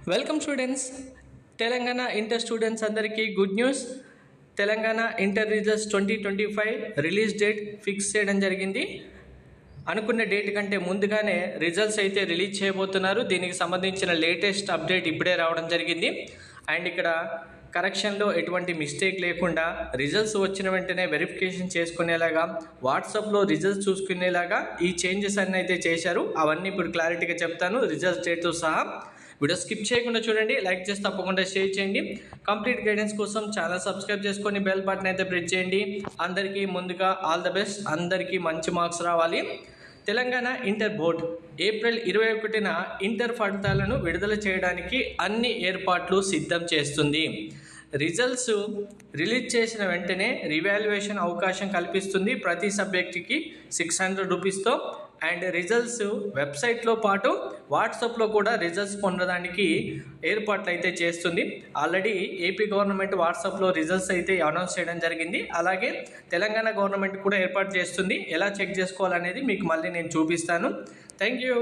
Welcome students. Telangana inter students అందరికీ good news. Telangana inter results 2025 release date fix చేయడం జరిగింది. అనుకున్న డేట్ కంటే ముందుగానే రిజల్ట్స్ అయితే రిలీజ్ చేయబోతున్నారు. దీనికి సంబంధించిన లేటెస్ట్ అప్డేట్ ఇప్పుడే రావడం జరిగింది. అండ్ ఇక్కడ కరెక్షన్లో ఎటువంటి మిస్టేక్ లేకుండా రిజల్ట్స్ వచ్చిన వెంటనే వెరిఫికేషన్ చేసుకునేలాగా వాట్సాప్లో రిజల్ట్స్ చూసుకునేలాగా ఈ చేంజెస్ అన్నీ అయితే చేశారు. అవన్నీ ఇప్పుడు క్లారిటీగా చెప్తాను, రిజల్ట్స్ డేట్తో సహా. వీడియో స్కిప్ చేయకుండా చూడండి, లైక్ చేసి తప్పకుండా షేర్ చేయండి. కంప్లీట్ గైడెన్స్ కోసం ఛానల్ సబ్స్క్రైబ్ చేసుకొని బెల్ బటన్ అయితే ప్రెస్ చేయండి. అందరికీ ముందుగా ఆల్ ద బెస్ట్, అందరికీ మంచి మార్క్స్ రావాలి. తెలంగాణ ఇంటర్ బోర్డ్ ఏప్రిల్ 21న ఇంటర్ ఫలితాలను విడుదల చేయడానికి అన్ని ఏర్పాట్లు సిద్ధం చేస్తుంది. రిజల్ట్స్ రిలీజ్ చేసిన వెంటనే రివాల్యుయేషన్ అవకాశం కల్పిస్తుంది ప్రతి సబ్జెక్టుకి 600 రూపీస్తో. అండ్ రిజల్ట్స్ వెబ్సైట్లో పాటు వాట్సాప్లో కూడా రిజల్ట్స్ పొందడానికి ఏర్పాట్లు అయితే చేస్తుంది. ఆల్రెడీ ఏపీ గవర్నమెంట్ వాట్సాప్లో రిజల్ట్స్ అయితే అనౌన్స్ చేయడం జరిగింది. అలాగే తెలంగాణ గవర్నమెంట్ కూడా ఏర్పాటు చేస్తుంది. ఎలా చెక్ చేసుకోవాలనేది మీకు మళ్ళీ నేను చూపిస్తాను. Thank you.